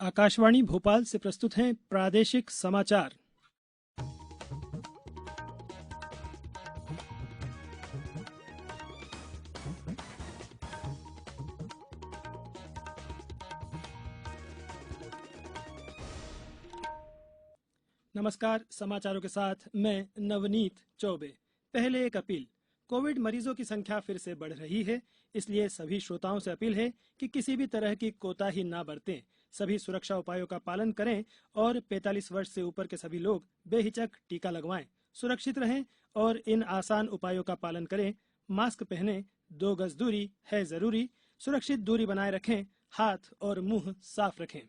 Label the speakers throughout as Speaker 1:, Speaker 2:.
Speaker 1: आकाशवाणी भोपाल से प्रस्तुत हैं प्रादेशिक समाचार। नमस्कार, समाचारों के साथ मैं नवनीत चौबे। पहले एक अपील। कोविड मरीजों की संख्या फिर से बढ़ रही है, इसलिए सभी श्रोताओं से अपील है कि किसी भी तरह की कोताही ना बरतें। सभी सुरक्षा उपायों का पालन करें और 45 वर्ष से ऊपर के सभी लोग बेहिचक टीका लगवाएं। सुरक्षित रहें और इन आसान उपायों का पालन करें। मास्क पहनें, 2 गज दूरी है जरूरी, सुरक्षित दूरी बनाए रखें, हाथ और मुंह साफ रखें।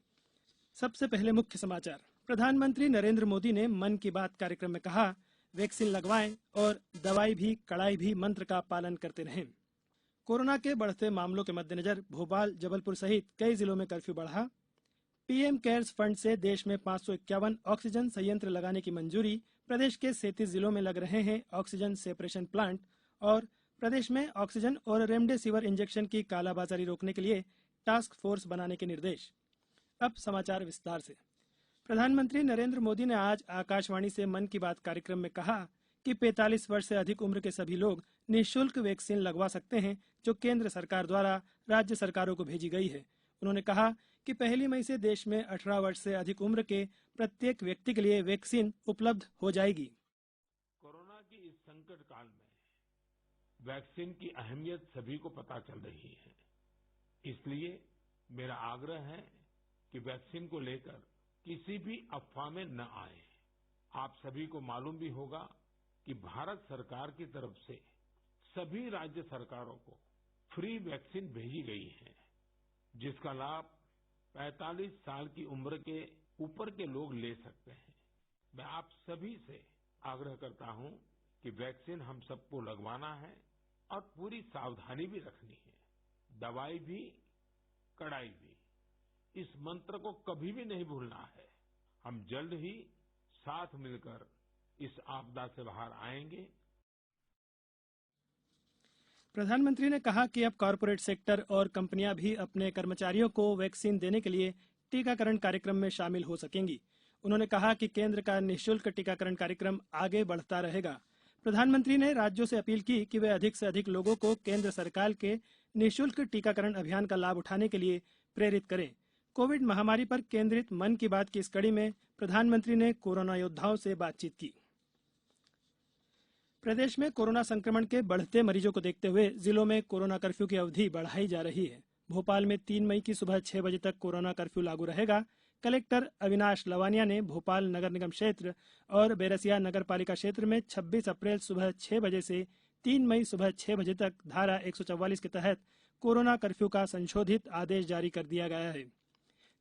Speaker 1: सबसे पहले मुख्य समाचार। प्रधानमंत्री नरेंद्र मोदी ने मन की बात कार्यक्रम में कहा, वैक्सीन लगवाएं और दवाई भी कड़ाई भी मंत्र का पालन करते रहें। कोरोना के बढ़ते मामलों के मद्देनजर भोपाल, जबलपुर सहित कई जिलों में कर्फ्यू बढ़ा। पीएम केयर्स फंड से देश में 551 ऑक्सीजन संयंत्र लगाने की मंजूरी। प्रदेश के 37 जिलों में लग रहे हैं ऑक्सीजन सेपरेशन प्लांट। और प्रदेश में ऑक्सीजन और रेमडेसिविर इंजेक्शन की कालाबाजारी रोकने के लिए टास्क फोर्स बनाने के निर्देश। अब समाचार विस्तार से। प्रधानमंत्री नरेंद्र मोदी ने आज आकाशवाणी से मन की बात कार्यक्रम में कहा कि 45 वर्ष से अधिक उम्र के सभी लोग निःशुल्क वैक्सीन लगवा सकते हैं, जो केंद्र सरकार द्वारा राज्य सरकारों को भेजी गई है। उन्होंने कहा कि 1 मई से देश में 18 वर्ष से अधिक उम्र के प्रत्येक व्यक्ति के लिए वैक्सीन उपलब्ध हो जाएगी।
Speaker 2: कोरोना की इस संकट काल में वैक्सीन की अहमियत सभी को पता चल रही है। इसलिए मेरा आग्रह है कि वैक्सीन को लेकर किसी भी अफवाह में न आए। आप सभी को मालूम भी होगा कि भारत सरकार की तरफ से सभी राज्य सरकारों को फ्री वैक्सीन भेजी गई है, जिसका लाभ 45 साल की उम्र के ऊपर के लोग ले सकते हैं। मैं आप सभी से आग्रह करता हूं कि वैक्सीन हम सबको लगवाना है और पूरी सावधानी भी रखनी है। दवाई भी कड़ाई भी, इस मंत्र को कभी भी नहीं भूलना है। हम जल्द ही साथ मिलकर इस आपदा से बाहर आएंगे।
Speaker 1: प्रधानमंत्री ने कहा कि अब कॉरपोरेट सेक्टर और कंपनियां भी अपने कर्मचारियों को वैक्सीन देने के लिए टीकाकरण कार्यक्रम में शामिल हो सकेंगी। उन्होंने कहा कि केंद्र का निःशुल्क टीकाकरण कार्यक्रम आगे बढ़ता रहेगा। प्रधानमंत्री ने राज्यों से अपील की कि वे अधिक से अधिक लोगों को केंद्र सरकार के निःशुल्क टीकाकरण अभियान का लाभ उठाने के लिए प्रेरित करें। कोविड महामारी पर केंद्रित मन की बात की इस कड़ी में प्रधानमंत्री ने कोरोना योद्धाओं से बातचीत की। प्रदेश में कोरोना संक्रमण के बढ़ते मरीजों को देखते हुए जिलों में कोरोना कर्फ्यू की अवधि बढ़ाई जा रही है। भोपाल में 3 मई की सुबह 6 बजे तक कोरोना कर्फ्यू लागू रहेगा। कलेक्टर अविनाश लवानिया ने भोपाल नगर निगम क्षेत्र और बैरसिया नगर पालिका क्षेत्र में 26 अप्रैल सुबह 6 बजे से 3 मई सुबह 6 बजे तक धारा 144 के तहत कोरोना कर्फ्यू का संशोधित आदेश जारी कर दिया गया है।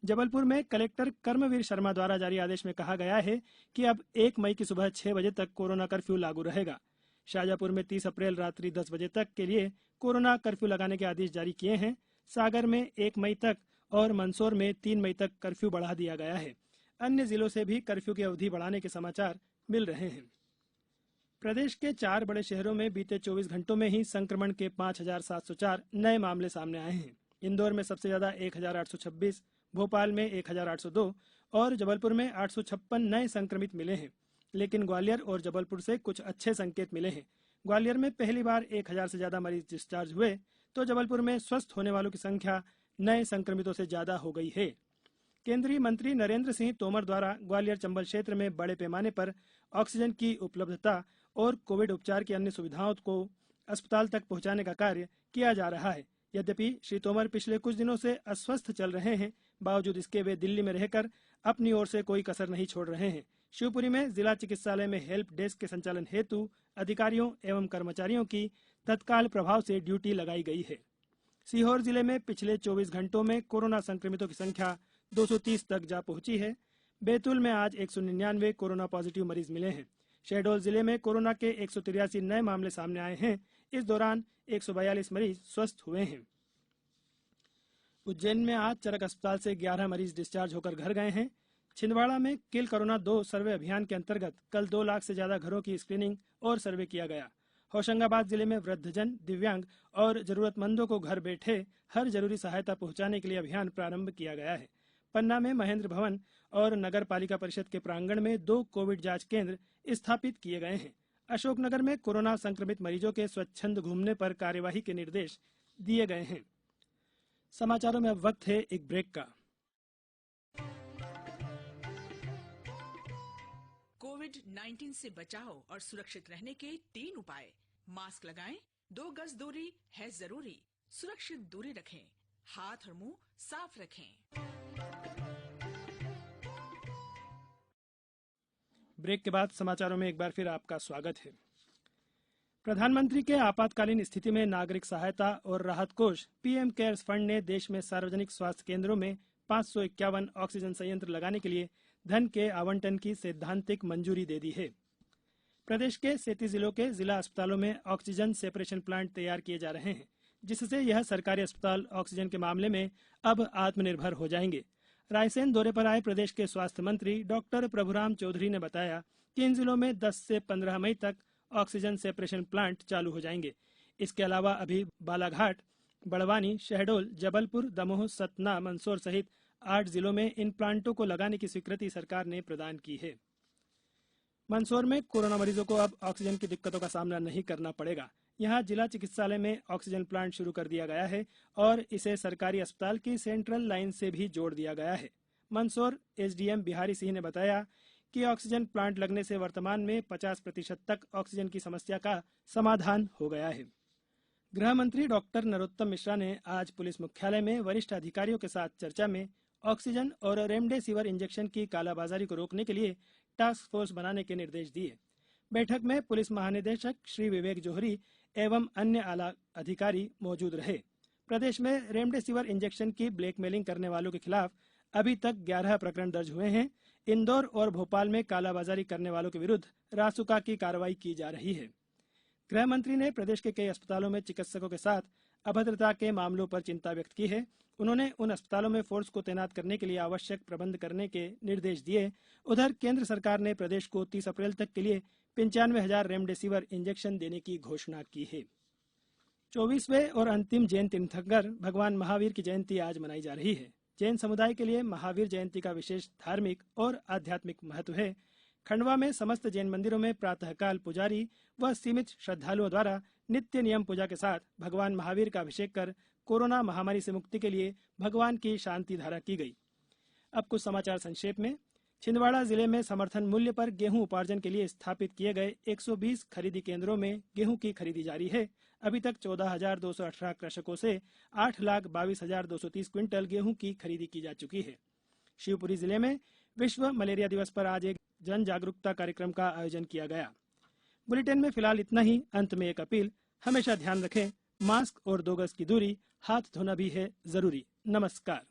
Speaker 1: जबलपुर में कलेक्टर कर्मवीर शर्मा द्वारा जारी आदेश में कहा गया है कि अब 1 मई की सुबह 6 बजे तक कोरोना कर्फ्यू लागू रहेगा। शाजापुर में 30 अप्रैल रात्रि 10 बजे तक के लिए कोरोना कर्फ्यू लगाने के आदेश जारी किए हैं। सागर में 1 मई तक और मंदसौर में 3 मई तक कर्फ्यू बढ़ा दिया गया है। अन्य जिलों से भी कर्फ्यू की अवधि बढ़ाने के समाचार मिल रहे हैं। प्रदेश के 4 बड़े शहरों में बीते 24 घंटों में ही संक्रमण के 5,704 नए मामले सामने आए हैं। इंदौर में सबसे ज्यादा 1,826, भोपाल में 1,802 और जबलपुर में 856 नए संक्रमित मिले हैं। लेकिन ग्वालियर और जबलपुर से कुछ अच्छे संकेत मिले हैं। ग्वालियर में पहली बार 1,000 से ज्यादा मरीज डिस्चार्ज हुए, तो जबलपुर में स्वस्थ होने वालों की संख्या नए संक्रमितों से ज्यादा हो गई है। केंद्रीय मंत्री नरेंद्र सिंह तोमर द्वारा ग्वालियर चंबल क्षेत्र में बड़े पैमाने पर ऑक्सीजन की उपलब्धता और कोविड उपचार की अन्य सुविधाओं को अस्पताल तक पहुंचाने का कार्य किया जा रहा है। यद्यपि श्री तोमर पिछले कुछ दिनों से अस्वस्थ चल रहे हैं, बावजूद इसके वे दिल्ली में रहकर अपनी ओर से कोई कसर नहीं छोड़ रहे हैं। शिवपुरी में जिला चिकित्सालय में हेल्प डेस्क के संचालन हेतु अधिकारियों एवं कर्मचारियों की तत्काल प्रभाव से ड्यूटी लगाई गई है। सीहोर जिले में पिछले 24 घंटों में कोरोना संक्रमितों की संख्या 230 तक जा पहुंची है। बैतूल में आज 199 कोरोना पॉजिटिव मरीज मिले हैं। शहडोल जिले में कोरोना के 183 नए मामले सामने आए हैं। इस दौरान 142 मरीज स्वस्थ हुए हैं। उज्जैन में आज चरक अस्पताल से 11 मरीज डिस्चार्ज होकर घर गए हैं। छिंदवाड़ा में किल कोरोना 2 सर्वे अभियान के अंतर्गत कल 2 लाख से ज्यादा घरों की स्क्रीनिंग और सर्वे किया गया। होशंगाबाद जिले में वृद्धजन, दिव्यांग और जरूरतमंदों को घर बैठे हर जरूरी सहायता पहुंचाने के लिए अभियान प्रारंभ किया गया है। पन्ना में महेंद्र भवन और नगर पालिका परिषद के प्रांगण में 2 कोविड जांच केंद्र स्थापित किए गए हैं। अशोकनगर में कोरोना संक्रमित मरीजों के स्वच्छंद घूमने पर कार्यवाही के निर्देश दिए गए हैं। समाचारों में अब वक्त है एक ब्रेक का।
Speaker 3: कोविड-19 से बचाव और सुरक्षित रहने के 3 उपाय। मास्क लगाएं, 2 गज दूरी है जरूरी, सुरक्षित दूरी रखें, हाथ और मुंह साफ रखें।
Speaker 1: ब्रेक के बाद समाचारों में एक बार फिर आपका स्वागत है। प्रधानमंत्री के आपातकालीन स्थिति में नागरिक सहायता और राहत कोष पीएम केयर्स फंड ने देश में सार्वजनिक स्वास्थ्य केंद्रों में 551 ऑक्सीजन संयंत्र लगाने के लिए धन के आवंटन की सैद्धांतिक मंजूरी दे दी है। प्रदेश के 37 जिलों के जिला अस्पतालों में ऑक्सीजन सेपरेशन प्लांट तैयार किए जा रहे हैं, जिससे यह सरकारी अस्पताल ऑक्सीजन के मामले में अब आत्मनिर्भर हो जाएंगे। रायसेन दौरे पर आए प्रदेश के स्वास्थ्य मंत्री डॉक्टर प्रभुराम चौधरी ने बताया कि इन जिलों में 10 से 15 मई तक ऑक्सीजन सेपरेशन प्लांट चालू हो जाएंगे। इसके अलावा अभी बालाघाट, बड़वानी, शहडोल, जबलपुर, दमोह, सतना, मंदसौर सहित 8 जिलों में इन प्लांटों को लगाने की स्वीकृति सरकार ने प्रदान की है। मंदसौर में कोरोना मरीजों को अब ऑक्सीजन की दिक्कतों का सामना नहीं करना पड़ेगा। यहां जिला चिकित्सालय में ऑक्सीजन प्लांट शुरू कर दिया गया है और इसे सरकारी अस्पताल की सेंट्रल लाइन से भी जोड़ दिया गया है। मंदसौर एसडीएम बिहारी सिंह ने बताया कि ऑक्सीजन प्लांट लगने से वर्तमान में 50% तक ऑक्सीजन की समस्या का समाधान हो गया है। गृह मंत्री डॉक्टर नरोत्तम मिश्रा ने आज पुलिस मुख्यालय में वरिष्ठ अधिकारियों के साथ चर्चा में ऑक्सीजन और रेमडेसिविर इंजेक्शन की कालाबाजारी को रोकने के लिए टास्क फोर्स बनाने के निर्देश दिए। बैठक में पुलिस महानिदेशक श्री विवेक जौहरी एवं अन्य आला अधिकारी मौजूद रहे। प्रदेश में रेमडेसिविर इंजेक्शन की ब्लैकमेलिंग करने वालों के खिलाफ अभी तक 11 प्रकरण दर्ज हुए हैं। इंदौर और भोपाल में कालाबाजारी करने वालों के विरुद्ध रासुका की कार्रवाई की जा रही है। गृह मंत्री ने प्रदेश के कई अस्पतालों में चिकित्सकों के साथ अभद्रता के मामलों पर चिंता व्यक्त की है। उन्होंने उन अस्पतालों में फोर्स को तैनात करने के लिए आवश्यक प्रबंध करने के निर्देश दिए। उधर केंद्र सरकार ने प्रदेश को 30 अप्रैल तक के लिए 95,000 रेमडेसिविर इंजेक्शन देने की घोषणा की है। 24वें और अंतिम जैन तीर्थंकर भगवान महावीर की जयंती आज मनाई जा रही है। जैन समुदाय के लिए महावीर जयंती का विशेष धार्मिक और आध्यात्मिक महत्व है। खंडवा में समस्त जैन मंदिरों में प्रातःकाल पुजारी व सीमित श्रद्धालुओं द्वारा नित्य नियम पूजा के साथ भगवान महावीर का अभिषेक कर कोरोना महामारी से मुक्ति के लिए भगवान की शांति धारा की गई। अब कुछ समाचार संक्षेप में। छिंदवाड़ा जिले में समर्थन मूल्य पर गेहूं उपार्जन के लिए स्थापित किए गए 120 खरीदी केंद्रों में गेहूं की खरीदी जारी है। अभी तक 14,218 कृषकों से 8,22,230 क्विंटल गेहूं की खरीदी की जा चुकी है। शिवपुरी जिले में विश्व मलेरिया दिवस पर आज एक जन जागरूकता कार्यक्रम का आयोजन किया गया। बुलेटिन में फिलहाल इतना ही। अंत में एक अपील, हमेशा ध्यान रखें, मास्क और 2 गज की दूरी, हाथ धोना भी है जरूरी। नमस्कार।